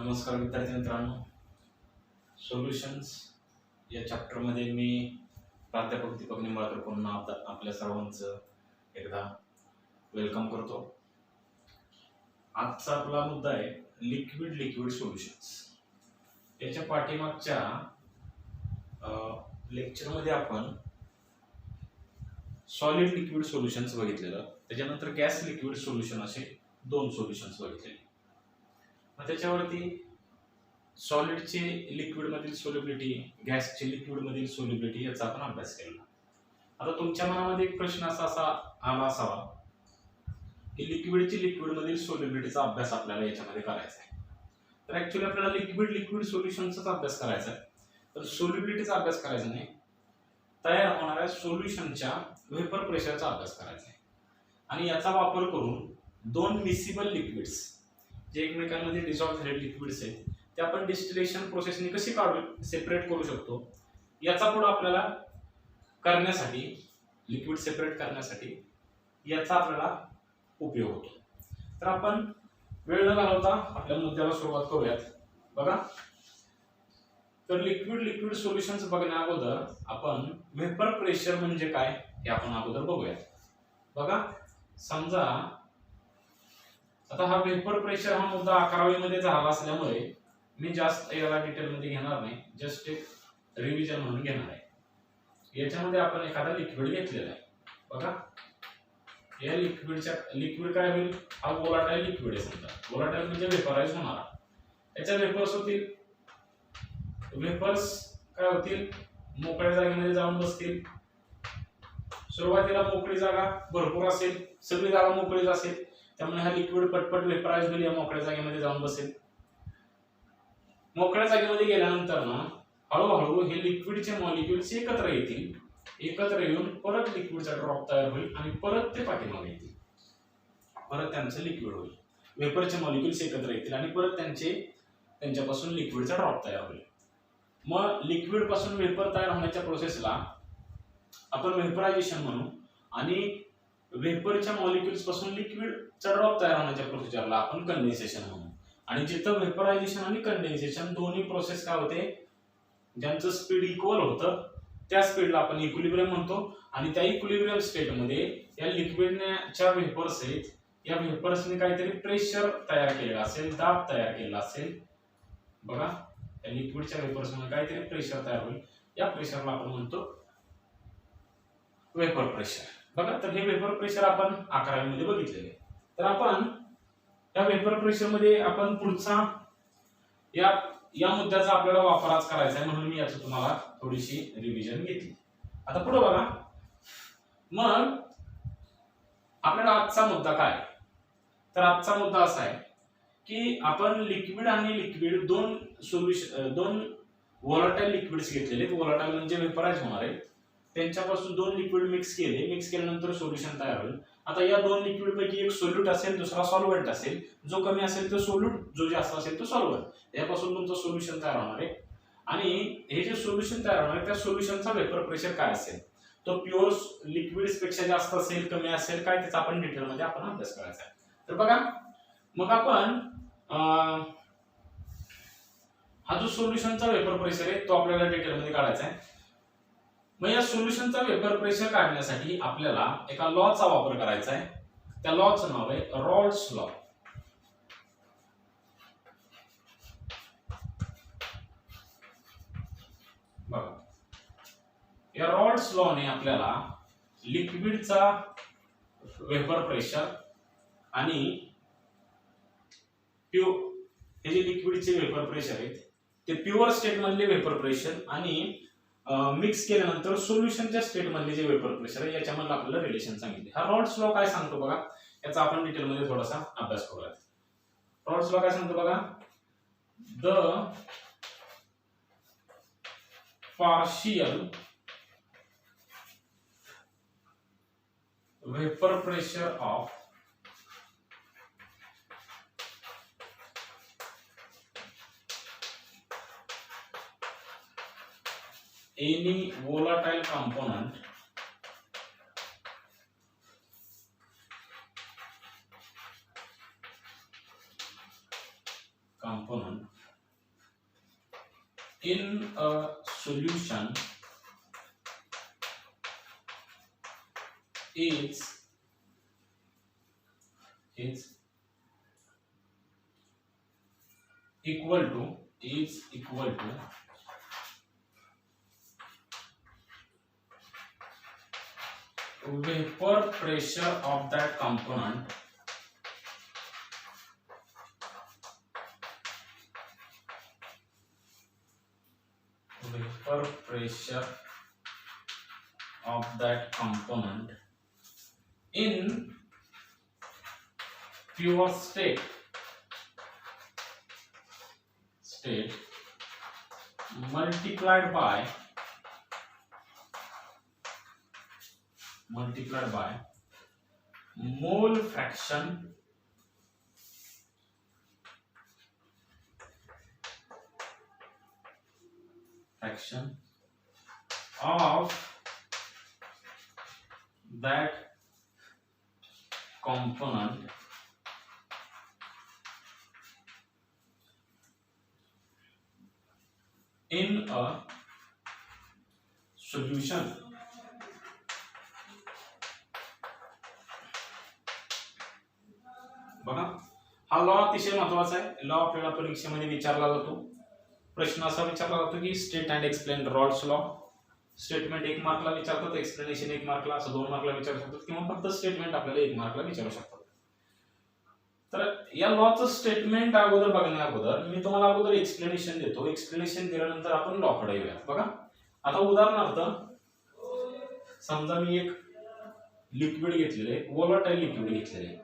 नमस्कार विद्यार्थी मित्रांनो, सोल्युशन्स या चॅप्टरमध्ये मी प्राध्यापक दीपक निंबाळकर पुन्हा आपल्या सर्वांचं एकदा वेलकम करतो. आजचा आपला मुद्दा आहे लिक्विड लिक्विड सोल्युशन्स. याच्या पाठीमागच्या लेक्चरमध्ये आपण सॉलिड लिक्विड सोल्युशन्स बघितलेलं, त्याच्यानंतर गॅस लिक्विड सोल्युशन असे दोन सोल्युशन्स बघितलेले. मग त्याच्यावरती सॉलिडचे लिक्विड मधील सोल्युबिलिटी, गॅसचे लिक्विड मधील सोल्युबिलिटी याचा आपण अभ्यास केला. आता तुमच्या मनामध्ये एक प्रश्न असा आला असावा की लिक्विडची लिक्विड मधील सोल्युबिलिटीचा अभ्यास आपल्याला याच्यामध्ये करायचा आहे. तर ऍक्च्युअली आपल्याला लिक्विड लिक्विड सोल्युशनचा अभ्यास करायचा आहे. तर सोल्युबिलिटीचा अभ्यास करायचा नाही, तयार होणाऱ्या सोल्युशनच्या वेपर प्रेशरचा अभ्यास करायचा आहे. आणि याचा वापर करून दोन मिसिबल लिक्विड्स जे एकमेकांमध्ये डिसॉल्व्ह झालेले लिक्विड्स आहेत ते आपण डिस्टिलेशन प्रोसेसने कशी काढून सेपरेट करू शकतो याचा पुढे आपल्याला करण्यासाठी, लिक्विड सेपरेट करण्यासाठी याचा आपल्याला उपयोग होतो. तर आपण वेळ न घालवता आपल्या मुद्द्याला सुरुवात करूयात. बघा, तर लिक्विड लिक्विड सोल्युशन्स बघण्या अगोदर आपण वेपर प्रेशर म्हणजे काय हे आपण अगोदर बघूयात. बघा, समजा आता हा वेपर प्रेशर हा मुद्दा 11वी मध्ये झाला असल्यामुळे मी जास्त याला डिटेल मध्ये घेणार नाही, जस्ट एक रिव्हिजन म्हणून घेणार आहे. याच्यामध्ये आपण एखादा लिक्विड घेतलेला आहे. बघा, या लिक्विड काय होईल, हा वोलाटाईल लिक्विड आहे. समजा वोलाटाईल म्हणजे वेपराइज होणारा. याच्या वेपर्स होतील, वेपर्स काय होतील, मोकळ्या जागेमध्ये जाऊन बसतील. सुरुवातीला मोकळी जागा भरपूर असेल, सगळी जागा मोकळीच असेल, त्यामुळे हा लिक्विड पटपट वेपराइज होईल, या मोकळ्या जागेमध्ये जाऊन बसेल. मोकळ्या जागेमध्ये गेल्यानंतर ना हळूहळू हे लिक्विडचे मॉलिक्युल्स एकत्र येतील, एकत्र येऊन परत लिक्विडचा ड्रॉप तयार होईल आणि परत ते पाठीमागे येतील, परत त्यांचं लिक्विड होईल. वेपरचे मॉलिक्युल्स एकत्र येतील आणि परत त्यांच्यापासून लिक्विडचा ड्रॉप तयार होईल. मग लिक्विड पासून वेपर तयार होण्याच्या प्रोसेसला आपण वेपरायझेशन म्हणू आणि वेपरच्या मॉलिक्युल्स पासून लिक्विडचा ड्रॉप तयार होण्याच्या प्रोसिजरला आपण कंडेन्सेशन म्हणू. आणि जिथं वेपरायझेशन आणि कंडेन्सेशन दोन्ही प्रोसेस काय होते, ज्यांचं स्पीड इक्वल होतं त्या स्पीडला आपण इक्विलिब्रियम म्हणतो. आणि त्या इक्विलिब्रियम स्टेटमध्ये या लिक्विडच्या वेपर्स आहेत, या वेपर्सने काहीतरी प्रेशर तयार केलेला असेल, दाब तयार केलेला असेल. बघा, या लिक्विडच्या वेपर्समध्ये काहीतरी प्रेशर तयार होईल, या प्रेशरला आपण म्हणतो वेपर प्रेशर. बघा, तर हे वेपर प्रेशर आपण 11वी मध्ये बघितलेले. तर आपण या वेपर प्रेशर मध्ये आपण पुढचा या मुद्द्याचा आपल्याला वापर आज करायचा आहे, म्हणून मी याचं तुम्हाला थोडीशी रिव्हिजन घेतली. आता पुढे बघा, मग आपल्याला आजचा मुद्दा काय. तर आजचा मुद्दा असा आहे की आपण लिक्विड आणि लिक्विड दोन वोलाटाईल लिक्विड्स घेतलेले. वोलाटाईल म्हणजे वेपराइज होणारे, त्यांच्यापासून दोन लिक्विड मिक्स केल्यानंतर सोल्युशन तयार होईल. आता या दोन लिक्विड पैकी एक सोल्यूट असेल, दुसरा सॉल्व्हंट असेल. जो कमी असेल तो सोल्यूट, जो जास्त असेल तो सॉल्व्हंट. यापासून तुमचं सोल्युशन तयार होणार आहे. आणि हे जे सोल्युशन तयार होणार आहे त्या सोल्युशनचा वेपर प्रेशर काय असेल, तो प्युअर लिक्विड्स पेक्षा जास्त असेल, कमी असेल, काय त्याचा आपण डिटेल मध्ये आपण अभ्यास करायचा आहे. तर बघा, मग आपण हा जो सोल्युशनचा वेपर प्रेशर आहे तो आपल्याला डिटेल मध्ये काढायचा आहे. मग या सोल्युशनचा वेपर प्रेशर काढण्यासाठी आपल्याला एका लॉचा वापर करायचा आहे. त्या लॉचं नाव आहे रॉल्स लॉ. बघा, या रॉल्स लॉने आपल्याला लिक्विडचा वेपर प्रेशर आणि हे जे लिक्विडचे वेपर प्रेशर आहेत ते प्युअर स्टेट मधले वेपर प्रेशर आणि मिक्स केल्यानंतर सोल्युशनच्या स्टेट मधले जे वेपर प्रेशर आहे याच्यामध्ये आपल्याला रिलेशन सांगितले. हा रॉल्स लॉ काय सांगतो बघा, याचा आपण डिटेल मध्ये थोडासा अभ्यास करूयात. रॉल्स लॉ काय सांगतो बघा, the partial vapour pressure of any volatile component component in a solution is equal to vapor pressure of that component in pure state multiplied by mole fraction of that component in a solution. बघा हा law अतिशय महत्वाचा आहे. Law आपल्याला परीक्षेमध्ये विचारला जातो. प्रश्न असा विचारला जातो की state and explain Rawls law. Statement 1 मार्कला विचारतात, एक्सप्लेनेशन 1 मार्कला, असं 2 मार्कला विचारू शकतात किंवा फक्त स्टेटमेंट आपल्याला 1 मार्कला विचारू शकतात. तर या लॉचं स्टेटमेंट अगोदर बघण्या अगोदर मी तुम्हाला अगोदर एक्सप्लेनेशन देतो. एक्सप्लेनेशन दिल्यानंतर आपण लॉ कडे येऊया. बघा आता उदाहरणार्थ समजा मी एक लिक्विड घेतलेले, वोलटाईल लिक्विड घेतलेले.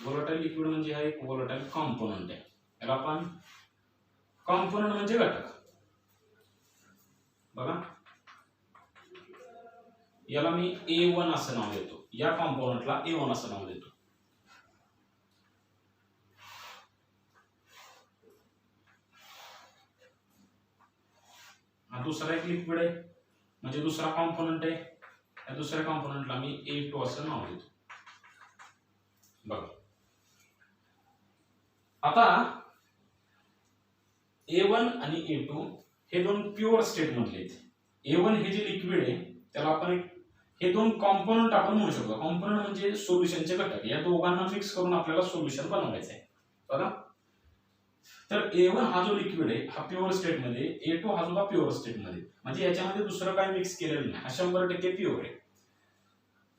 वोलटाईल लिक्विड म्हणजे हा एक वोलटाईल कॉम्पोनंट आहे. याला आपण कॉम्पोनंट म्हणजे घटक. बघा याला मी A1 असं नाव देतो. या कॉम्पोनंटला A1 असं नाव देतो. हा दुसरा एक लिक्विड आहे म्हणजे दुसरा कॉम्पोनंट आहे. या दुसऱ्या कॉम्पोनंटला मी A2 असं नाव देतो. बघा आता A1 आणि A2 हे दोन प्युअर स्टेट मधले आहेत. A1 हे जे लिक्विड आहे त्याला आपण हे दोन कॉम्पोनंट आपण म्हणू शकतो. कॉम्पोनंट म्हणजे सोल्युशनचे घटक. या दोघांना मिक्स करून आपल्याला सोल्युशन बनवायचं आहे. बघा तर A1 हा जो लिक्विड आहे हा प्युअर स्टेट मध्ये, A2 हा सुद्धा प्युअर स्टेट मध्ये, म्हणजे याच्यामध्ये दुसरं काय मिक्स केलेलं नाही. हा 100% प्युअर आहे.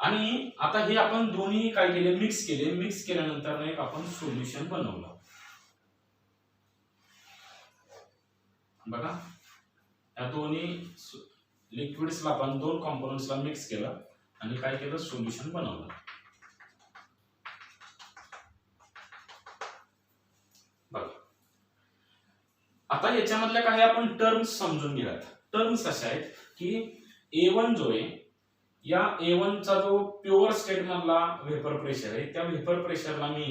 आणि आता हे आपण दोन्ही काय केले, मिक्स केले. मिक्स केल्यानंतर एक आपण सोल्युशन बनवलं. बघा या दोन्ही लिक्विड्सला आपण दोन कॉम्पोनंट्सला मिक्स केलं आणि काय केलं, सोल्युशन बनवलं. बघा आता याच्यामधल्या काही आपण टर्म्स समजून घेऊयात. टर्म्स अशा आहेत की A1 जो आहे, या A1 चा जो प्युअर स्टेट मधला वेपर प्रेशर आहे त्या वेपर प्रेशरला मी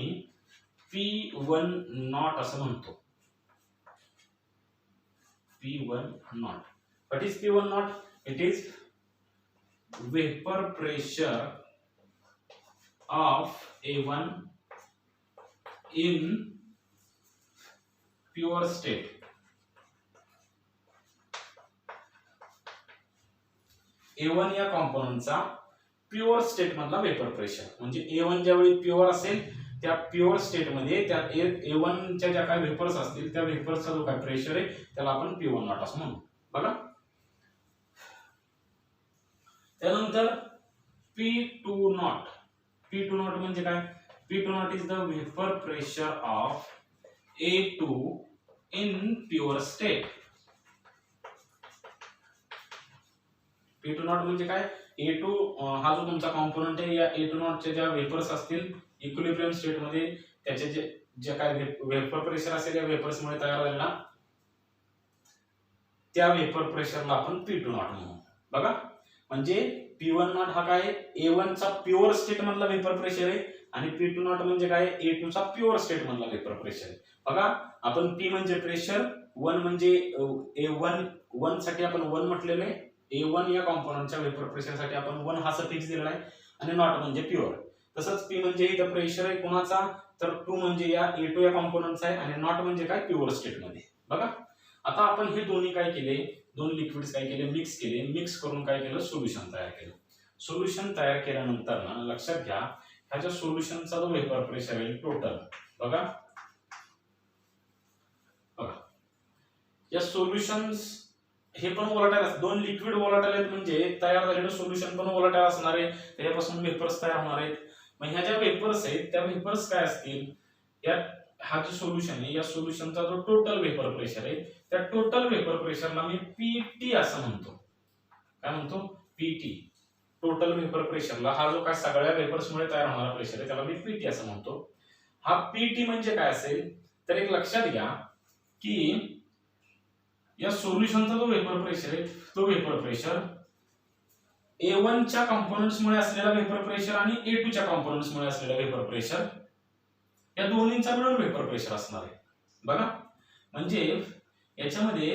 P1 नॉट असं म्हणतो. P1 naught. What is P1 naught? It is vapor pressure of A1 in pure state. A1 या कॉम्पोनंटचा प्युअर स्टेट मधला वेपर प्रेशर म्हणजे A1 ज्यावेळी प्युअर असेल त्या प्युअर स्टेट मध्ये त्या A1 च्या ज्या काही वेपर्स असतील त्या वेपर्सचा जो काय प्रेशर आहे त्याला आपण P1 नॉट असं म्हणू. बघा त्यानंतर P2 नॉट. P2 नॉट म्हणजे काय, P2 not is the vapour pressure of A2 in pure state. P2 not म्हणजे काय, A2 हा जो तुमचा कॉम्पोनंट आहे या A2 नॉट च्या ज्या वेपर्स असतील इक्विलिब्रियम स्टेट मध्ये त्याचे जे काय वेपर प्रेशर असेल या वेपर्स मुळे तयार झालेला त्या वेपर प्रेशरला आपण P2 नॉट म्हणू. बघा म्हणजे P1 नॉट हा काय A1 चा प्युअर स्टेट मधला वेपर प्रेशर आहे आणि P2 नॉट म्हणजे काय A2 चा प्युअर स्टेट मधला वेपर प्रेशर आहे. बघा आपण P म्हणजे प्रेशर, 1 म्हणजे A1 साठी आपण 1 म्हटलेलं आहे. A1 या कॉम्पोनंटच्या वेपर प्रेशर साठी आपण 1 हा सफिक्स दिलेला आहे आणि नॉट म्हणजे प्युअर. तसंच पी म्हणजे इथं प्रेशर आहे कोणाचा, तर 2 म्हणजे या A2 या कॉम्पोनंटचा आहे आणि नॉट म्हणजे काय प्युअर स्टेट मध्ये. बघा आता आपण हे दोन्ही काय केले, दोन लिक्विड्स काय केले, मिक्स केले, मिक्स करून काय केलं, सोल्युशन तयार केलं. सोल्युशन तयार केल्यानंतर ना लक्षात घ्या ह्याच्या सोल्युशनचा जो वेपर प्रेशर आहे टोटल, बघा बघा या सोल्युशन्स हे पण वोलाटाईल असतात, दोन लिक्विड वोलाटाईल आहेत म्हणजे तयार झालेलं सोल्युशन पण वोलाटाईल असणार आहे, त्याच्यापासून वेपर्स तयार होणार आहेत. मग ह्या ज्या वेपर्स आहेत त्या वेपर्स काय असतील, या हा जो सोल्युशन आहे या सोल्युशनचा जो टोटल वेपर प्रेशर आहे त्या टोटल वेपर प्रेशरला मी पीटी असं म्हणतो. काय म्हणतो, पीटी. टोटल वेपर प्रेशरला हा जो काय सगळ्या वेपर्समुळे तयार होणारा प्रेशर आहे त्याला मी पीटी असं म्हणतो. हा पीटी म्हणजे काय असेल तर एक लक्षात घ्या की या सोल्युशनचा जो वेपर प्रेशर आहे तो वेपर प्रेशर A1 च्या कंपोनेंट्स मुळे असलेला वेपर प्रेशर आणि A2 च्या कंपोनेंट्स मुळे असलेला वेपर प्रेशर या दोन्हींचा मिळून वेपर प्रेशर असणार आहे. बघा म्हणजे याच्यामध्ये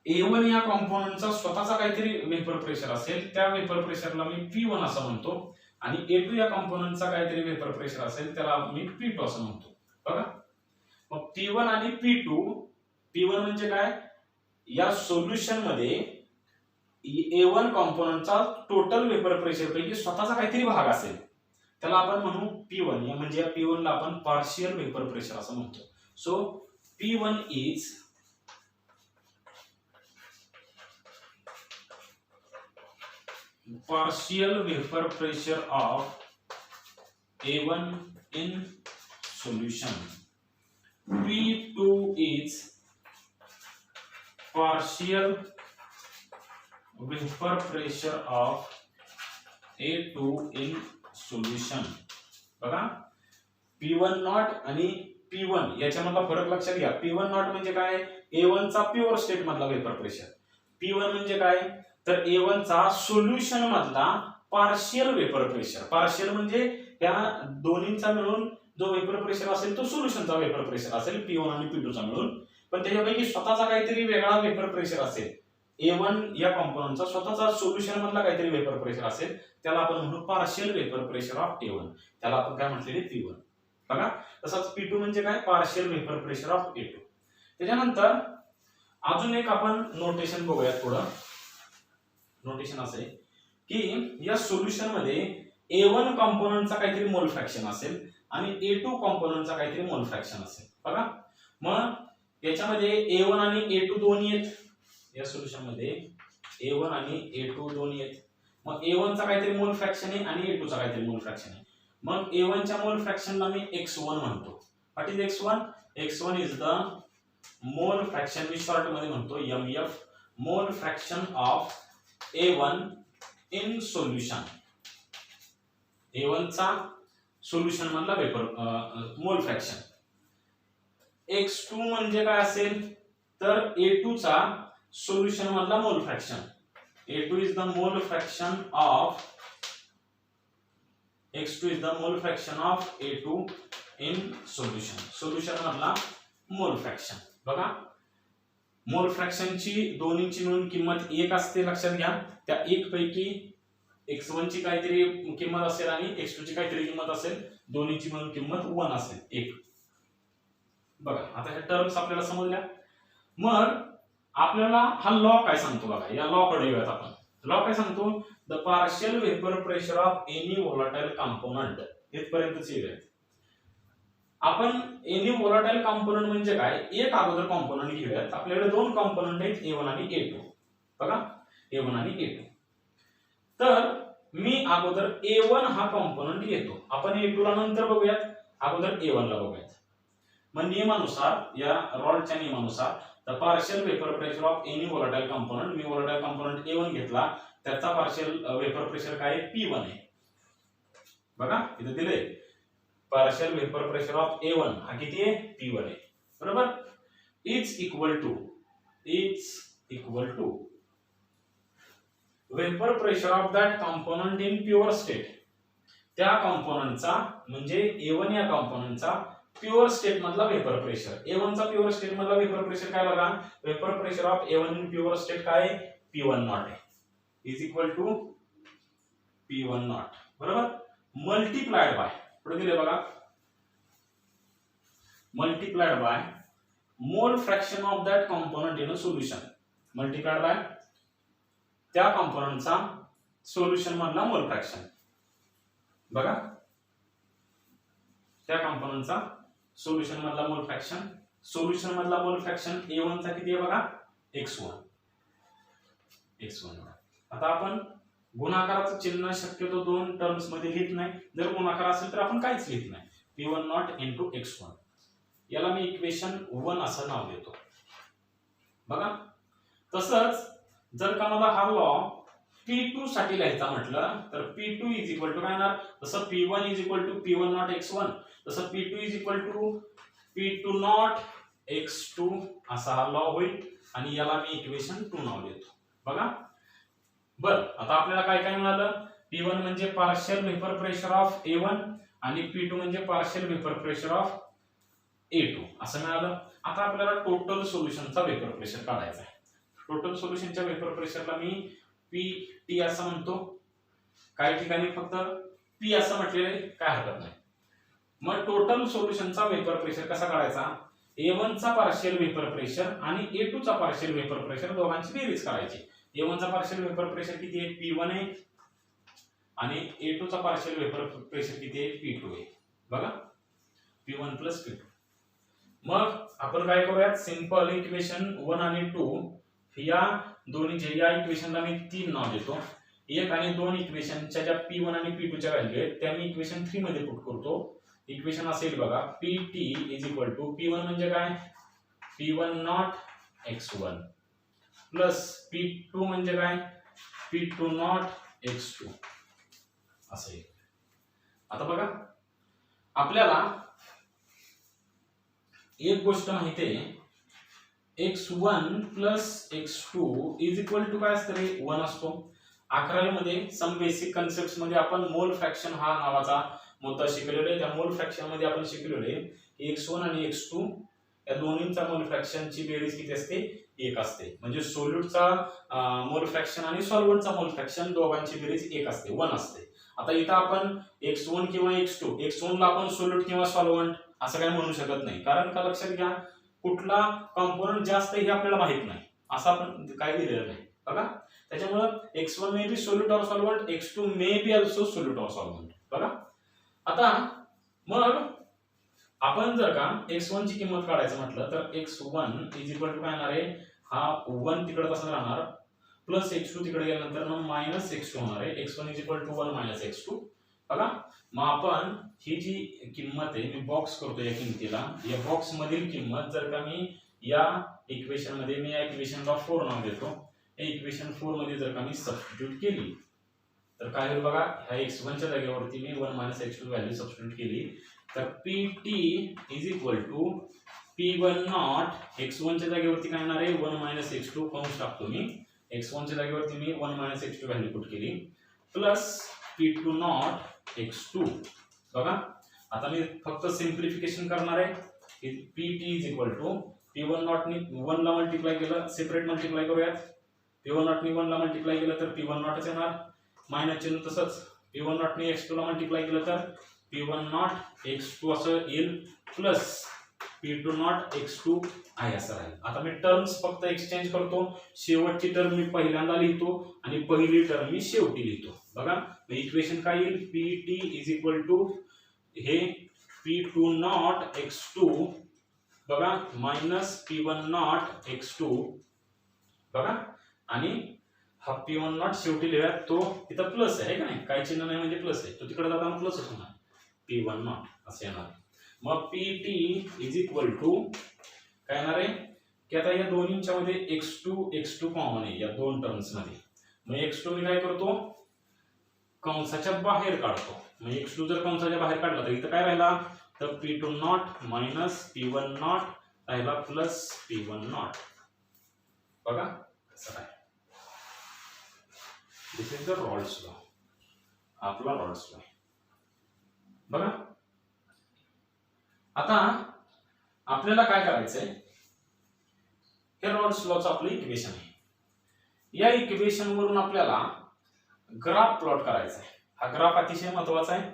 A1 या कंपोनेंटचा स्वतःचा काहीतरी वेपर प्रेशर असेल त्या वेपर प्रेशरला मी P1 असं म्हणतो आणि A2 या कंपोनेंटचा काहीतरी वेपर प्रेशर असेल त्याला मी P2 असं म्हणतो. बघा मग P1 आणि P1 म्हणजे काय, या सोल्युशन मध्ये A1 कंपोनेंटचा टोटल वेपर प्रेशर पैकी स्वतःचा काहीतरी भाग असेल त्याला आपण म्हणू P1. या म्हणजे या P1 ला आपण पार्शियल वेपर प्रेशर असं म्हणतो. So P1 is partial vapor pressure of A1 in solution. P2 is partial vapor pressure of A2 in solution. बघा P1 नॉट आणि P1 याच्यामधला फरक लक्षात घ्या. P1 नॉट म्हणजे काय, A1 चा प्युअर स्टेट मधला वेपर प्रेशर. P1 म्हणजे काय तर A1 चा सोल्युशन मधला पार्शियल वेपर प्रेशर. पार्शियल म्हणजे त्या दोन्हींचा मिळून जो वेपर प्रेशर असेल तो सोल्युशनचा वेपर प्रेशर असेल P1 आणि P2 चा मिळून, पण त्याच्यापैकी स्वतःचा काहीतरी वेगळा वेपर प्रेशर असेल. A1 या कंपोनेंटचा स्वतःचा सोल्युशन मधला काहीतरी वेपर प्रेशर असेल त्याला आपण म्हणू partial vapour pressure of A1, त्याला आपण काय म्हटलेले P1. बघा तसंच P2 म्हणजे काय, partial vapour pressure of A2. त्याच्यानंतर अजून एक आपण नोटेशन बघूया. थोडं नोटेशन असं आहे की या सोल्युशन मध्ये A1 कंपोनेंटचा काहीतरी मोल फ्रॅक्शन असेल आणि A2 कंपोनेंटचा काहीतरी मोल फ्रॅक्शन असेल. बघा मग याच्यामध्ये A1 आणि A2 दोन्ही आहेत, या सोल्युशन मध्ये A1 आणि A2 दोन्ही आहेत. मग A1 चा काहीतरी मोल फ्रॅक्शन आहे आणि A2 चा काहीतरी मोल फ्रॅक्शन आहे. मग A1 च्या मोल फ्रॅक्शनला मी x1 म्हणतो. What is x1? x1 is the mole fraction, me short मध्ये म्हणतो MF, मोल fraction of A1 in solution. A1 चा सोल्युशन मधला वेपर मोल फ्रॅक्शन. x2 म्हणजे काय असेल तर A2 चा सोल्युशन मधला मोल fraction. A2 is the mole fraction of x2 is the mole fraction of A2 in solution. Solution मधला मोल फ्रॅक्शन. बघा मोल फ्रॅक्शनची दोन्हींची मिळून किंमत 1 असते लक्षात घ्या. त्या 1 पैकी x1 ची काहीतरी किंमत असेल आणि x2 ची काहीतरी किंमत असेल, दोन्हींची मिळून किंमत 1 असेल 1. बघा आता ह्या टर्म्स आपल्याला समजल्या. मग आपल्याला हा लॉ काय सांगतो बघा, या लॉ कडे येऊयात आपण. लॉ काय सांगतो, the partial vapour pressure of any volatile component. इथपर्यंतच येऊयात आपण. एनी व्होलाटाईल कंपोनंट म्हणजे काय, एक अगोदर कंपोनंट घेऊयात. आपल्याकडे दोन कंपोनंट आहेत A1 आणि A2. बघा A1 आणि A2. तर मी अगोदर A1 हा कंपोनंट घेतो, आपण A2 ला नंतर बघूयात, अगोदर A1 ला बघूयात. मग नियमानुसार, या रॉल्टच्या नियमानुसार the partial vapour pressure of any volatile component, मी व्होलाटाईल कंपोनंट A1 घेतला, त्याचा पार्शियल वेपर प्रेशर काय P1 आहे. बघा इथे दिले partial vapour pressure of A1 हा किती आहे P1 आहे. बरोबर. Is equal to vapour pressure of that component in pure state. त्या कंपोनंटचा म्हणजे A1 या कंपोनंटचा प्युअर स्टेट मधला वेपर प्रेशर. A1 चा प्युअर स्टेट मधला वेपर प्रेशर काय बघा, vapour pressure of A1 in pure state काय P1 नॉट आहे, is equal to P1 nought. बरोबर. मल्टिप्लाइड बाय, पुढे दिले बघा, multiplied by mole fraction of that component in a solution, multiplied by त्या कॉम्पोनंटचा सोल्युशन मधला मोल फ्रॅक्शन, बघा त्या कॉम्पोनंटचा सोल्युशन मधला मोल फ्रॅक्शन, सोल्युशन मधला मोल फ्रॅक्शन A1 चा किती आहे बघा, x1. आता आपण गुणाकाराचं चिन्ह शक्यतो दोन टर्म्स मध्ये लिहित नाही, जर गुणाकार असेल तर आपण काहीच लिहित नाही, P1 नॉट इंटू x1. याला मी इक्वेशन 1 असं नाव देतो, बघा. तसंच जर का मला हा लॉ P2 साठी लिहायचा म्हटलं तर P2 इज इक्वल टू काय येणार, तसं P1 is equal to P1 nought x1, तसं P2 is equal to P2 nought x2 असा हा लॉ होईल, आणि याला मी इक्वेशन 2 नाव देतो, बघा. बर, आता आपल्याला काय काय मिळालं, P1 म्हणजे partial vapour pressure of A1 आणि P2 म्हणजे partial vapour pressure of A2 असं मिळालं. आता आपल्याला टोटल सोल्युशनचा वेपर प्रेशर काढायचा आहे. टोटल सोल्युशनच्या वेपर प्रेशरला मी PT असं म्हणतो, काही ठिकाणी फक्त P असं म्हटलेले काय हरकत नाही. मग टोटल सोल्युशनचा वेपर प्रेशर कसा काढायचा, A1 चा पार्शियल वेपर प्रेशर आणि A2 चा पार्शियल वेपर प्रेशर दोघांची बेरीज करायची. A1 चा पार्शियल वेपर प्रेशर किती आहे, P1 आहे, आणि A2 चा पार्शियल वेपर प्रेशर किती आहे, P2 आहे, बघा, P1 प्लस P2. मग आपण काय करूयात, सिंपल इक्वेशन 1 आणि 2 या दोन्ही या इक्वेशनला मी 3 नाव देतो. 1 आणि 2 इक्वेशनच्या ज्या P1 आणि P2 च्या व्हॅल्यू आहेत त्या मी इक्वेशन 3 मध्ये पुट करतो. इक्वेशन असेल बघा, PT is equal to P1 म्हणजे काय, P1 nought x1 plus P2 म्हणजे काय, P2 नॉट x2 असं. आता बघा आपल्याला एक गोष्ट माहिती आहे, x1 plus x2 is equal to काय असतं रे, 1 असतो. 11वी मध्ये सम बेसिक कन्सेप्ट्स मध्ये आपण मोल फ्रॅक्शन हा नावाचा मुद्दा शिकलेलो आहे. त्या मोल फ्रॅक्शन मध्ये आपण शिकलेलो आहे की x1 आणि x2 या दोन्हींचा मोल फ्रॅक्शनची बेरीज किती असते, 1 असते. म्हणजे सोल्यूटचा मोल फ्रॅक्शन आणि सॉल्व्हंटचा मोल फ्रॅक्शन दोघांची बेरीज 1 असते, 1 असते. आता इथं आपण x1 किंवा x1 ला आपण सोल्यूट किंवा सॉल्व्हंट असं काय म्हणू शकत नाही, कारण का लक्षात घ्या, कुठला कॉम्पोनंट जास्त हे आपल्याला माहित नाही, असं आपण काय दिलेलं नाही, बघा. त्याच्यामुळे x1 may be solute or solvent, x2 may be also solute or solvent, बघा. आता मग आपण जर का x1 ची किंमत काढायचं म्हटलं तर x1 इज इक्वल टू काय येणार आहे, हा 1 तिकडे तसंच राहणार, प्लस x2 तिकडे गेल्यानंतर मग मायनस x2 होणार आहे. x1 is equal to 1 minus x2, बघा. मग आपण ही जी किंमत आहे मी बॉक्स करतो या किमतीला, या बॉक्स मधील किंमत जर का मी या इक्वेशन मध्ये, मी या इक्वेशनला 4 नाव देतो, या इक्वेशन 4 मध्ये जर का मी सबस्टिट्यूट केली तर काय होईल बघा, ह्या x1 च्या जागेवरती मी 1 मायनस x2 व्हॅल्यू सबस्टिट्यूट केली तर PT is equal to P1 nought, x1 च्या जागेवरती काय येणार आहे, 1 मायनस x2 कंस टाकतो मी, x1 च्या जागेवरती मी 1 मायनस x2 व्हॅल्यू पुट केली, प्लस P2 नॉट x2, बघा. आता मी फक्त सिंप्लिफिकेशन करणार आहे, PT is equal to P1 nought नी 1 ला मल्टिप्लाय केलं, सेपरेट मल्टिप्लाय करूयात, P1 नॉट नी 1 ला मल्टिप्लाय केलं तर P1 नॉटच येणार, मायनस चिन्ह तसंच P1 नॉट नी x2 ला मल्टिप्लाय केलं तर P1 नॉट x2 असं येईल, प्लस P2 नॉट x2 आहे असं राहील. आता मी टर्म्स फक्त एक्सचेंज करतो, शेवटची टर्म मी पहिल्यांदा लिहितो आणि पहिली टर्म मी शेवटी लिहितो, बघा. इक्वेशन काय येईल, PT इज इक्वल टू हे P2 नॉट x2, बघा, मायनस P1 नॉट x2, बघा, आणि हा P1 नॉट शेवटी लिहिला तो तिथं प्लस आहे का नाही, काय चिन्ह नाही म्हणजे प्लस आहे, तो तिकडे जाताना प्लस होणार, P1 नॉट असं येणार. मग PT इज इक्वल टू काय येणार आहे की आता या दोन्हींच्या मध्ये x2 कॉमन आहे या दोन टर्म्स मध्ये, मग x2 मी काय करतो, कंसाच्या बाहेर काढतो. मग x2 जर कंसाच्या बाहेर काढला तर इथं काय राहिला, तर P2 not minus P1 not राहिला प्लस P1 नॉट, बघा कसं आहे. दिस इज द रॉल्स लॉ, आपला रॉल्स लॉ, बघा. आता आपल्याला काय करायचंय, हे रॉल्स लॉचं आपलं इक्वेशन आहे, या इक्वेशन वरून आपल्याला ग्राफ प्लॉट करायचा आहे. हा ग्राफ अतिशय महत्वाचा आहे,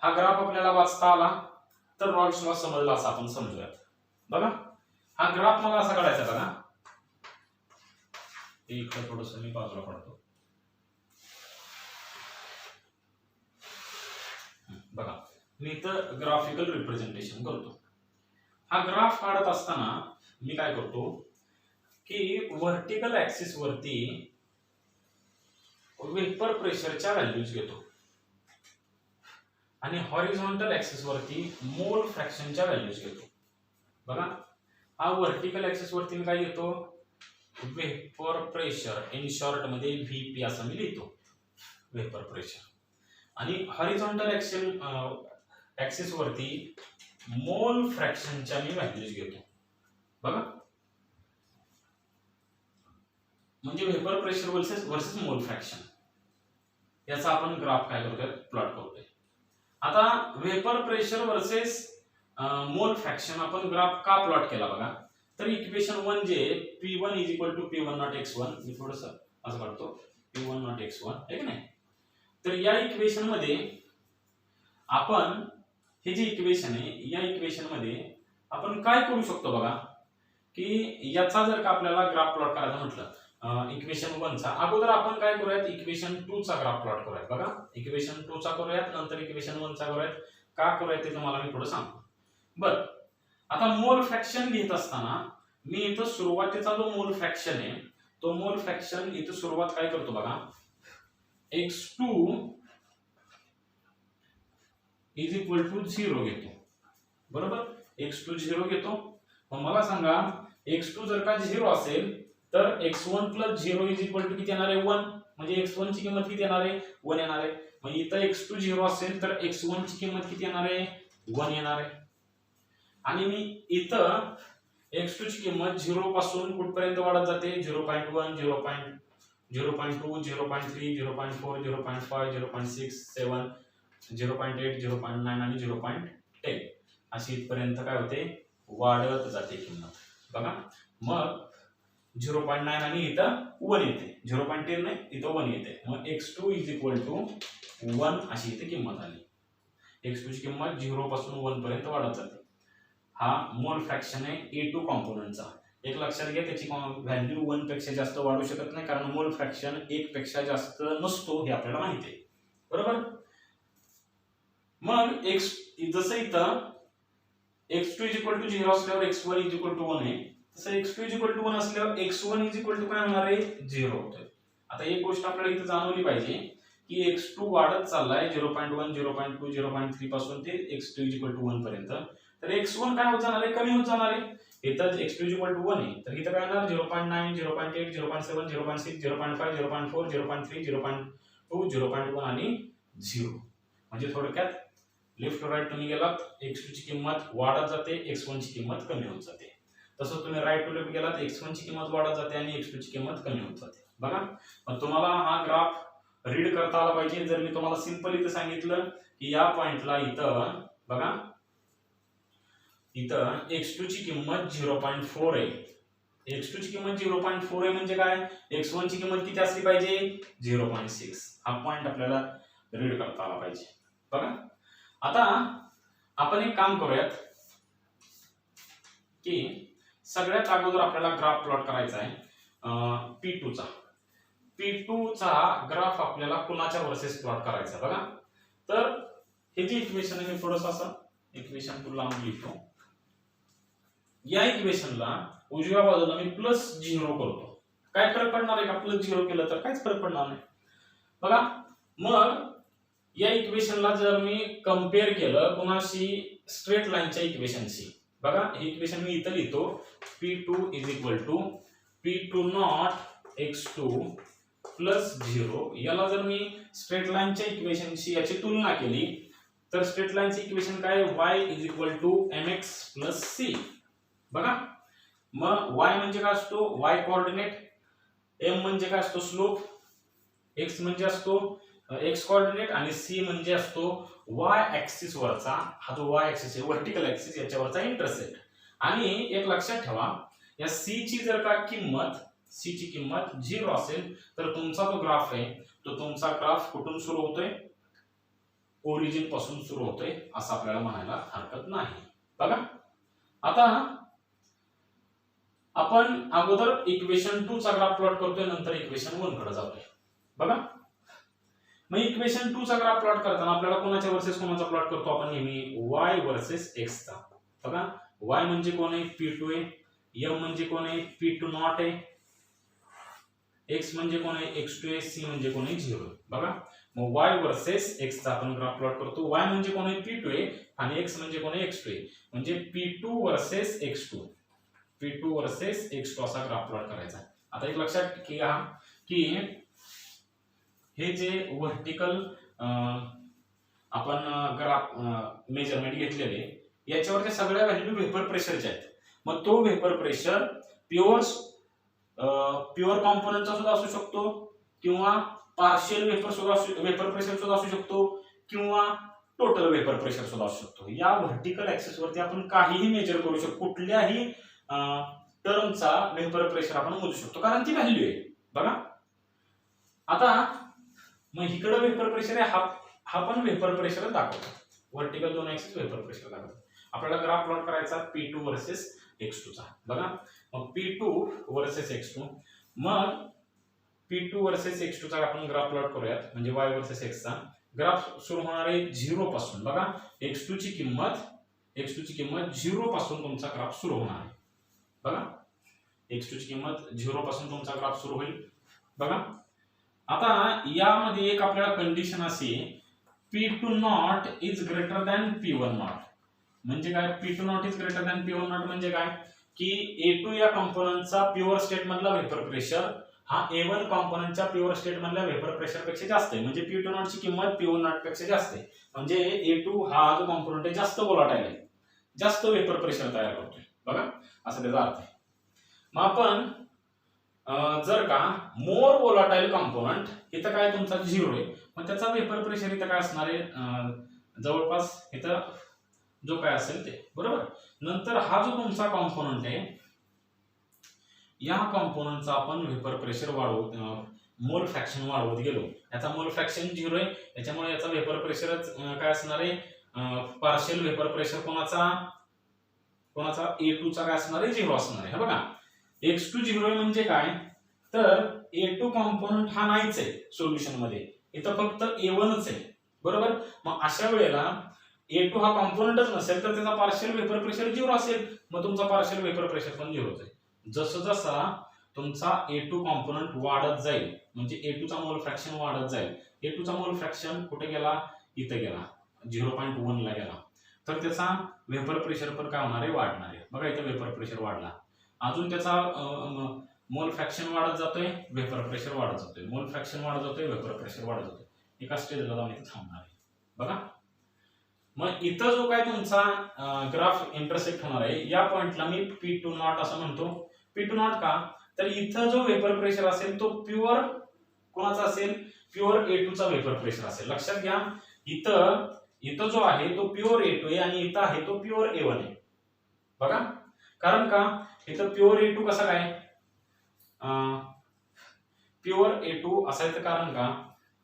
हा ग्राफ आपल्याला वाचता आला तर रॉल्स लॉ समजला असं आपण समजूयात. बघा हा ग्राफ मला असा काढायचा बघा, इकडे थोडस मी बाजूला काढतो. बघा मी इथं ग्राफिकल रिप्रेझेंटेशन करतो. हा ग्राफ काढत असताना मी काय करतो की व्हर्टिकल ऍक्सिस वरती वेपर प्रेशरच्या व्हॅल्यूज घेतो आणि हॉरिझॉन्टल ऍक्सिस वरती मोल फ्रॅक्शनच्या व्हॅल्यूज घेतो. बघा हा व्हर्टिकल ऍक्सिस वरती मी काय घेतो, वेपर प्रेशर इन शॉर्ट मध्ये व्हीपी असं मी लिहितो वेपर प्रेशर, आणि हॉरिझॉन्टल ऍक्सिस वरती मोल फ्रॅक्शनच्या मी व्हॅल्यूज घेतो. बघा म्हणजे वेपर प्रेशर वर्सेस मोल फ्रॅक्शन याचा आपण ग्राफ काय करतोय, प्लॉट करतोय. आता वेपर प्रेशर वर्सेस मोल फ्रॅक्शन आपण ग्राफ का प्लॉट केला बघा, तर इक्वेशन 1 जे P1 P1 x1, मी थोडस असं काढतो P1 x1 आहे की नाही. तर या इक्वेशन मध्ये आपण हे जे इक्वेशन आहे या इक्वेशन मध्ये आपण काय करू शकतो बघा, की याचा जर का आपल्याला ग्राफ प्लॉट करायचा म्हटलं इक्वेशन 1 चा, अगोदर आपण काय करूयात इक्वेशन 2 चा ग्राफ प्लॉट करूयात. बघा इक्वेशन 2 चा करूयात, नंतर इक्वेशन 1 चा करूयात. का करूयात ते तुम्हाला मी थोडं सांगतो. बर आता मोल फ्रॅक्शन घेत असताना मी इथं सुरुवातीचा जो मोल फ्रॅक्शन आहे तो मोल फ्रॅक्शन इथं सुरुवात काय करतो बघा, x2 इज इक्वल टू 0 घेतो. बरोबर x2 0 घेतो. मग मला सांगा x2 जर का 0 असेल तर x1 plus 0 is equal to किती येणार आहे, 1. म्हणजे x1 ची किंमत किती येणार आहे, 1 येणार आहे. मग इथं x2 0 असेल तर x1 ची किंमत किती येणार आहे, 1 येणार आहे. आणि मी इथं x2 ची किंमत 0 पासून कुठपर्यंत वाढत जाते, 0.1 0.2 0.3 0.4 0.5 0.6 7 0.8 0.9 आणि 0.10 अशी इथपर्यंत काय होते, वाढत जाते किंमत. बघा मग 0.9 आणि इथं 1 येते, 0.10 नाही इथं 1 येते. मग x2 इज इक्वल टू 1 अशी इथे किंमत आली. x2 ची किंमत 0 पासून 1 पर्यंत वाढत जाते. हा मोल फ्रॅक्शन आहे A2 कॉम्पोनंटचा. एक लक्षात घ्या त्याची व्हॅल्यू 1 पेक्षा जास्त वाढू शकत नाही, कारण मोल फ्रॅक्शन 1 पेक्षा जास्त नसतो हे आपल्याला माहिती आहे. बरोबर. मग x जसं इथं x2 इज इक्वल टू 0 असल्यावर x1 इज इक्वल टू 1 आहे, तसं x2 इज इक्वल टू 1 असल्यावर x1 इज इक्वल टू काय होणार आहे, 0 होतोय. आता एक गोष्ट आपल्याला इथं जाणवली पाहिजे की x2 वाढत चाललाय 0.1 0.2 0.3 पासून ते x2 इज इक्वल टू 1 पर्यंत. तर x1 काय होत जाणार आहे, कमी होत जाणार आहे. इथं x2 इज इक्वल टू 1 आहे तर इथं काय होणार 0.9 0.8 0.7 0.6 0.5 0.4 0.3 0.2 0.1 आणि 0. म्हणजे थोडक्यात लेफ्ट टू राईट तुम्ही गेलात x2 ची किंमत वाढत जाते, x1 ची किंमत कमी होत जाते. तसं तुम्ही राईट टू लेफ्ट गेलात x1 ची किंमत वाढत जाते आणि x2 ची किंमत कमी होत जाते. बघा मग तुम्हाला हा ग्राफ रीड करता आला पाहिजे. जर मी तुम्हाला सिंपल इथं सांगितलं की या पॉइंटला इथं बघा इथं x2 ची किंमत 0.4 आहे, x2 ची किंमत 0.4 आहे म्हणजे काय, x1 ची किंमत किती असली पाहिजे, 0.6. हा पॉइंट आपल्याला रीड करता आला पाहिजे. बघा आता आपण एक काम करूयात की सगळ्यात अगोदर आपल्याला ग्राफ प्लॉट करायचा आहे P2 चा. P2 चा ग्राफ आपल्याला कुणाच्या वर्सेस प्लॉट करायचा बघा. तर हे जे इक्वेशन आहे मी थोडंसं असं इक्वेशन 2 लांब लिहितो. या इक्वेशनला उजव्या बाजूला मी +0 करतो. काय फरक पडणार आहे का +0 केलं तर काहीच फरक पडणार नाही. बघा मग या इक्वेशनला जर मी कंपेअर केलं कुणाशी, स्ट्रेट लाईनच्या इक्वेशनशी. बघा हे इक्वेशन मी इथं लिहितो P2 is equal to P2 nought x2 +0. याला जर मी स्ट्रेट लाईनच्या इक्वेशनशी याची तुलना केली तर स्ट्रेट लाईनचे इक्वेशन काय, y is equal to mx + c. बघा मग y म्हणजे काय असतो, y कोऑर्डिनेट, m म्हणजे काय असतो स्लोप, x म्हणजे असतो x कोऑर्डिनेट आणि c म्हणजे असतो y ऍक्सिस वरचा, हा जो y ऍक्सिस आहे व्हर्टिकल ऍक्सिस याच्यावरचा इंटरसेप्ट. आणि एक लक्षात ठेवा या c ची जर का किंमत, c ची किंमत 0 असेल तर तुमचा जो ग्राफ आहे तो तुमचा ग्राफ कुठून सुरू होतोय, ओरिजिन पासून सुरू होतोय असं आपल्याला म्हणायला हरकत नाही. बघा आता आपण अगोदर इक्वेशन 2 चा ग्राफ प्लॉट करतोय, नंतर इक्वेशन 1 कडे जातोय. बघा मग इक्वेशन 2 चा ग्राफ प्लॉट करताना आपल्याला कोणाच्या वर्सेस कोणाचा प्लॉट करतो आपण नेहमी y वर्सेस x चा. बघा y म्हणजे कोण आहे p2 आहे, m म्हणजे कोण आहे p2 नॉट आहे, x म्हणजे कोण आहे x2 आहे, c म्हणजे कोण आहे 0. बघा मग y वर्सेस x चा आपण ग्राफ प्लॉट करतो. y म्हणजे कोण आहे p2 आहे आणि x म्हणजे कोण आहे x2 आहे, म्हणजे p2 versus x2, p2 versus x2 असा ग्राफ प्लॉट करायचा. आता एक लक्षात घ्या की हे जे व्हर्टिकल आपण ग्राफ मेजरमेंट घेतलेले याच्यावरच्या सगळ्या व्हॅल्यू वेपर प्रेशरच्या आहेत. मग तो वेपर प्रेशर प्युअर कॉम्पोनंटचा सुद्धा असू शकतो किंवा पार्शियल वेपर प्रेशर सुद्धा असू शकतो किंवा टोटल वेपर प्रेशर सुद्धा असू शकतो. या व्हर्टिकल ऍक्सिस वरती आपण काहीही मेजर करू शकतो, कुठल्याही टर्मचा वेपर प्रेशर आपण मोजू शकतो कारण ती व्हॅल्यू आहे. बघा आता मग इकडे वेपर प्रेशर आहे, हा पण वेपर प्रेशर दाखवतो. व्हर्टिकल दोन ऍक्सिस वेपर प्रेशर दाखवतो. आपल्याला ग्राफ प्लॉट करायचा p2 वर्सेस x2 चा. बघा मग p2 वर्सेस x2, मग p2 वर्सेस x2 चा आपण ग्राफ प्लॉट करूयात, म्हणजे y वर्सेस x चा ग्राफ सुरू होणार आहे 0 पासून. बघा x2 ची किंमत 0 पासून तुमचा ग्राफ सुरू होणार आहे. बघा x2 ची किंमत 0 पासून तुमचा ग्राफ सुरू होईल. बघा आता यामध्ये एक आपल्याला कंडिशन अशी p2 not is greater than p1 not. म्हणजे काय p2 not is greater than p1 not म्हणजे काय की a2 या कंपोनंटचा प्युअर स्टेट मधला वेपर प्रेशर हा a1 कंपोनंटच्या प्युअर स्टेट मधल्या वेपर प्रेशर पेक्षा जास्त आहे. म्हणजे p2 नॉट ची किंमत p1 नॉट पेक्षा जास्त आहे. म्हणजे a2 हा जो कंपोनंट आहे जास्त व्होलाटाईल आहे, जास्त वेपर प्रेशर तयार करतोय. बघा असं त्याचा अर्थ आहे. मग आपण जर का मोर व्होलाटाईल कंपोनंट इथं काय तुमचा 0 आहे, मग त्याचा वेपर प्रेशर इथं काय असणार आहे जवळपास इथं जो काय असेल ते. बरोबर नंतर हा जो तुमचा कंपोनंट आहे या कंपोनंटचा आपण वेपर प्रेशर वाढवत मोल फ्रॅक्शन वाढवत गेलो. याचा मोल फ्रॅक्शन 0 आहे, त्याच्यामुळे याचा वेपर प्रेशरच काय असणार आहे पार्शियल वेपर प्रेशर कोणाचा a2 चा काय असणार आहे 0 असणार आहे. बघा x2 0 आहे म्हणजे काय तर a2 कंपोनंट हा नाहीच आहे सोल्युशन मध्ये, इथं फक्त a1च आहे. बरोबर मग अशा वेळेला a2 हा कंपोनंटच नसेल तर त्याचा पार्शियल वेपर प्रेशर 0 असेल, मग तुमचा पार्शियल वेपर प्रेशर पण 0 आहे. जसं जसा तुमचा a2 कंपोनंट वाढत जाईल म्हणजे a2 चा मोल फ्रॅक्शन वाढत जाईल. a2 चा मोल फ्रॅक्शन कुठे गेला इथे गेला 0.1 ला गेला, तर त्याचा वेपर प्रेशर पण काय होणार आहे वाढणार आहे. बघा इथे वेपर प्रेशर वाढला, अजून त्याचा मोल फ्रॅक्शन वाढत जातोय, वेपर प्रेशर वाढत जातोय, मोल फ्रॅक्शन वाढत जातोय, वेपर प्रेशर वाढत जातोय. एका स्टेजला जाऊन इथे थांबणार आहे. बघा मग इथं जो काय तुमचा ग्राफ इंटरसेक्ट होणार आहे या पॉइंटला मी p2 नॉट असं म्हणतो. p2 नॉट का तर इथं जो वेपर प्रेशर असेल तो प्युअर कोणाचा असेल प्युअर a2 चा वेपर प्रेशर असेल. लक्षात घ्या इथं जो आहे तो प्युअर a2 आहे आणि इथं आहे तो प्युअर a1 आहे. बघा कारण का इथं प्युअर a2 कसा काय प्युअर a2 असायचं कारण का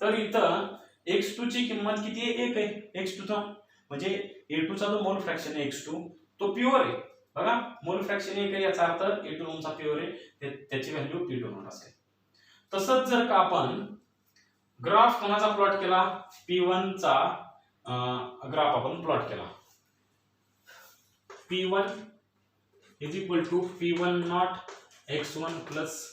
तर इथं x2 ची किंमत किती आहे 1 आहे. x2 चा म्हणजे a2 चा जो मोल फ्रॅक्शन आहे x2 तो प्युअर आहे. बघा मोल फ्रॅक्शन 1 आहे याचा अर्थ a2 तुमचा प्युअर आहे, त्याची व्हॅल्यू p2 नॉट असेल. तसंच जर का आपण ग्राफ कोणाचा प्लॉट केला p1 चा ग्राफ आपण प्लॉट केला p1 is equal to p1 nought x1 plus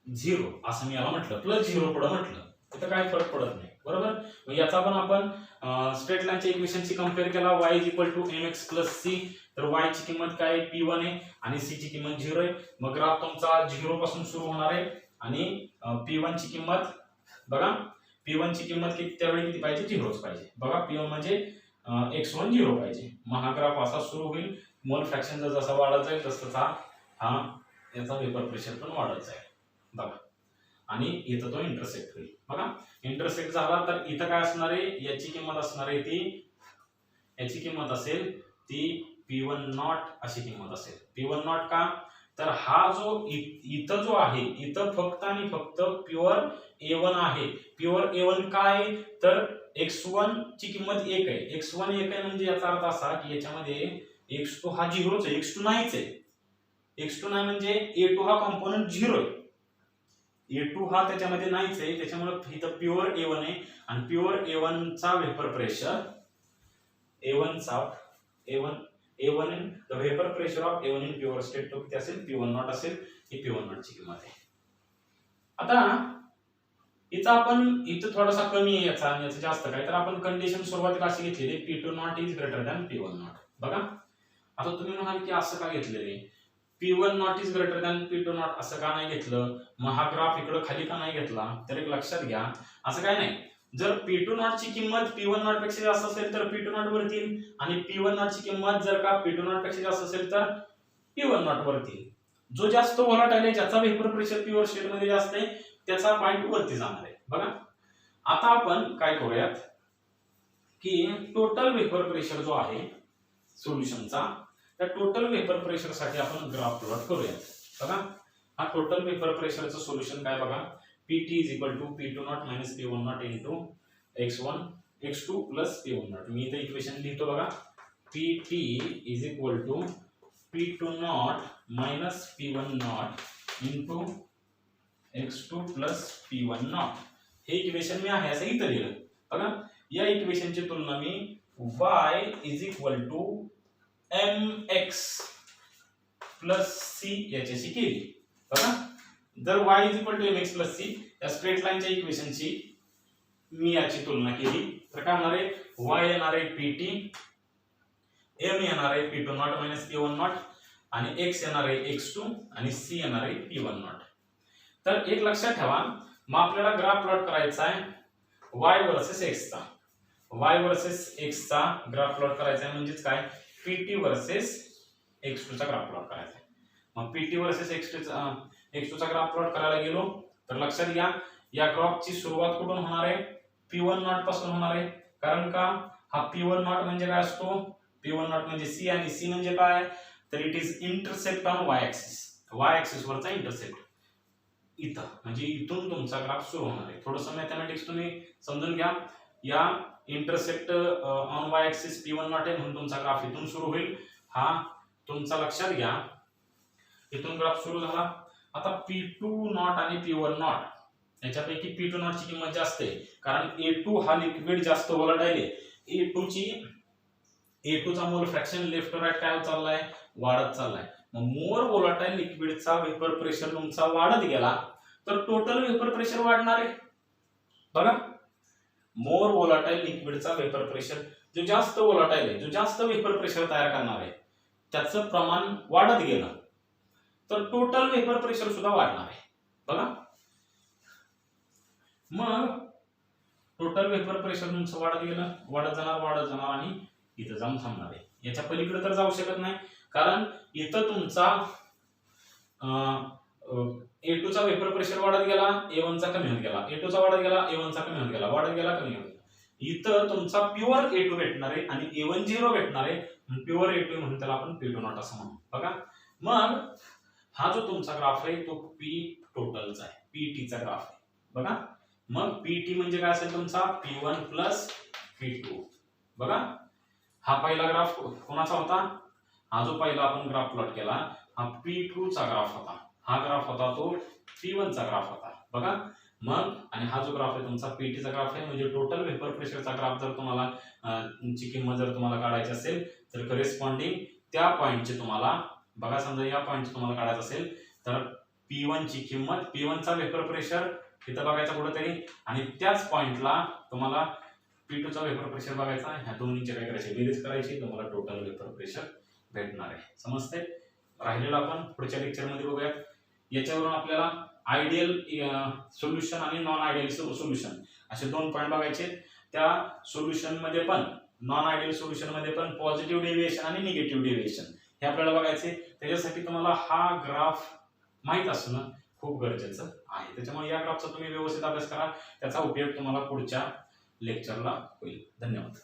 0 असं मी याला म्हटलं, प्लस 0 पुढे म्हटलं इथं काय फरक पडत नाही. बरोबर मग याचा पण आपण स्ट्रेट लाईनच्या इक्वेशनशी कंपेअर केला y is equal to mx plus c, तर y ची किंमत काय p1 आहे आणि c ची किंमत 0 आहे. मग ग्राफ तुमचा 0 पासून सुरू होणार आहे आणि p1 ची किंमत बघा p1 ची किंमत त्यावेळी किती पाहिजे 0च पाहिजे. बघा p1 म्हणजे x1 0 पाहिजे. मग हा ग्राफ असा सुरू होईल, मोल फ्रॅक्शन जसा वाढत जाईल तसा हा याचा वेपर प्रेशर पण वाढत जाईल. बघा आणि इथं तो इंटरसेक्ट होईल. बघा इंटरसेक्ट झाला तर इथं काय असणार आहे याची किंमत असणार आहे याची किंमत असेल ती p1 नॉट अशी किंमत असेल. p1 नॉट का तर हा जो इथं जो आहे इथं फक्त आणि फक्त प्युअर a1 आहे. प्युअर a1 काय तर x1 ची किंमत 1 आहे, x1 1 आहे म्हणजे याचा अर्थ असा की याच्यामध्ये x2 हा 0च आहे, x2 नाहीच आहे. x2 नाही म्हणजे a2 हा कॉम्पोनंट 0 आहे. A2 हा त्याच्यामध्ये नाहीच आहे, त्याच्यामुळे इथं प्युअर A1 आहे आणि प्युअर A1 चा वेपर प्रेशर A1 चा A1 in the vapour pressure of A1 in pure state तो किती असेल P1 नॉट असेल, ही P1 नॉट ची किंमत आहे. आता इथं आपण इथं थोडासा कमी आहे याचा आणि याचा जास्त काय, तर आपण कंडिशन सुरुवातीला अशी घेतलेली P2 not is greater than P1 not. बघा आता तुम्ही म्हणाल की असं का घेतलेले, P1 not is greater than P2 not असं का नाही घेतलं, मग हा ग्राफ इकडे खाली का नाही घेतला, तर एक लक्षात घ्या असं काय नाही. जर P2 नॉट ची किंमत P1 नॉट पेक्षा जास्त असेल तर P2 नॉट वरती येईल आणि P1 नॉट ची किंमत जर का P2 नॉट पेक्षा जास्त असेल तर P1 नॉट वरती येईल. जो जास्त व्होलाटाईल आहे, ज्याचा वेपर प्रेशर प्युअर स्टेट मध्ये जास्त आहे, त्याचा पॉइंट वरती जाणार आहे. बघा आता आपण काय करूयात की टोटल वेपर प्रेशर जो आहे सोल्युशनचा, त्या टोटल वेपर प्रेशर साठी आपण ग्राफ प्लॉट करूयात. बघा हा टोटल वेपर प्रेशरचं सोल्युशन काय बघा, Pt is equal to P2 naught minus P1 naught into x1 x2 plus P1 naught. मी इथे इक्वेशन लिहितो बघा, Pt is equal to P2 naught minus P1 naught into x2 plus P1 naught. हे equation मी आहे असं इथं लिहिलं. बघा या इक्वेशनची तुलना मी y is equal to mx plus c याच्याशी केली. बघा जर y is equal to mx plus c या स्ट्रेट लाईनच्या इक्वेशनची मी याची तुलना केली तर काय होणार आहे, y येणार आहे pt, m येणार आहे P2 naught minus P1 naught आणि x येणार आहे x2 आणि c येणार आहे P1 naught. तर एक लक्षात ठेवा, मग आपल्याला ग्राफ प्लॉट करायचा आहे y वर्सेस x चा, y वर्सेस x चा ग्राफ प्लॉट करायचा आहे, म्हणजेच काय pt वर्सेस x2 चा ग्राफ प्लॉट करायचा आहे. मग pt वर्सेस x2 चा ग्राफ प्लॉट करायला गेलो तर लक्षात घ्या या ग्राफची सुरुवात कुठून होणार आहे, P1 नॉट पासून होणार आहे. कारण का हा P1 नॉट म्हणजे काय असतो, P1 नॉट म्हणजे c आणि c म्हणजे काय, तर it is intercept on y axis, y axis वरचा इंटरसेप्ट इथं, म्हणजे इथून तुमचा ग्राफ सुरू होणार आहे. थोडंसं मॅथमॅटिक्स तुम्ही समजून घ्या, या intercept on y axis P1 nought आहे म्हणून तुमचा ग्राफ इथून सुरू होईल. हा तुमचा लक्षात घ्या, इथून ग्राफ सुरू झाला. आता P2 नॉट आणि P1 नॉट याच्यापैकी P2 नॉट ची किंमत जास्त आहे कारण A2 हा लिक्विड जास्त व्होलाटाईल आहे. A2 चा मोल फ्रॅक्शन लेफ्ट टू राईट काय होत चाललाय, वाढत चाललाय. मग मोर व्होलाटाईल लिक्विडचा वेपर प्रेशर तुमचा वाढत गेला तर टोटल वेपर प्रेशर वाढणार आहे. बघा मोर व्होलाटाईल लिक्विडचा वेपर प्रेशर, जो जास्त व्होलाटाईल आहे, जो जास्त वेपर प्रेशर तयार करणार आहे, त्याचं प्रमाण वाढत गेलं तर टोटल वेपर प्रेशर सुद्धा वाढणार आहे. बघा मग टोटल वेपर प्रेशर तुमचं वाढत गेलं, वाढत जाणार आणि इथं जाऊन थांबणार आहे. याच्या पलीकडे तर जाऊ शकत नाही कारण इथं तुमचा A2 चा वेपर प्रेशर वाढत गेला, A1 चा कमी होत गेला, A2 चा वाढत गेला, A1 चा कमी होत गेला, वाढत गेला कमी होत गेला. इथं तुमचा प्युअर A2 भेटणार आहे आणि A1 0 भेटणार आहे, प्युअर A2 म्हणून त्याला आपण P2 नॉट असं म्हणू. बघा मग हा जो तुमचा ग्राफ आहे तो P टोटलचा आहे, PT चा ग्राफ आहे. बघा मग PT म्हणजे काय असेल तुमचा P1 प्लस P2. बघा हा पहिला ग्राफ कोणाचा होता, हा जो पहिला आपण ग्राफ प्लॉट केला हा P2 चा ग्राफ होता, हा ग्राफ होता तो P1 चा ग्राफ होता. बघा मग आणि हा जो ग्राफ आहे तुमचा PT चा ग्राफ आहे, म्हणजे टोटल वेपर प्रेशरचा ग्राफ जर तुम्हाला ची किंमत जर तुम्हाला काढायची असेल तर करेस्पॉन्डिंग त्या पॉइंटचे तुम्हाला बघा, समजा या पॉइंटचे तुम्हाला काढायचं असेल तर P1 ची किंमत, P1 चा वेपर प्रेशर इथं बघायचा कुठेतरी आणि त्याच पॉइंटला तुम्हाला P2 चा वेपर प्रेशर बघायचा. ह्या दोन्हीचे काय करायचे, बेरीज करायची, तुम्हाला टोटल वेपर प्रेशर भेटणार आहे. समजते. राहिलेलं आपण पुढच्या लेक्चर मध्ये बघूया. याच्यावरून आपल्याला आयडियल सोल्युशन आणि नॉन आयडियल सोल्युशन असे दोन पॉइंट बघायचे. त्या सोल्युशन मध्ये पण नॉन आयडियल सोल्युशन मध्ये पण पॉझिटिव्ह डेव्हिएशन आणि निगेटिव्ह डेव्हिएशन हे आपल्याला बघायचे. त्याच्यासाठी तुम्हाला हा ग्राफ माहित असणं खूप गरजेचं आहे. त्याच्यामुळे या ग्राफचा तुम्ही व्यवस्थित अभ्यास करा, त्याचा उपयोग तुम्हाला पुढच्या लेक्चरला होईल. धन्यवाद.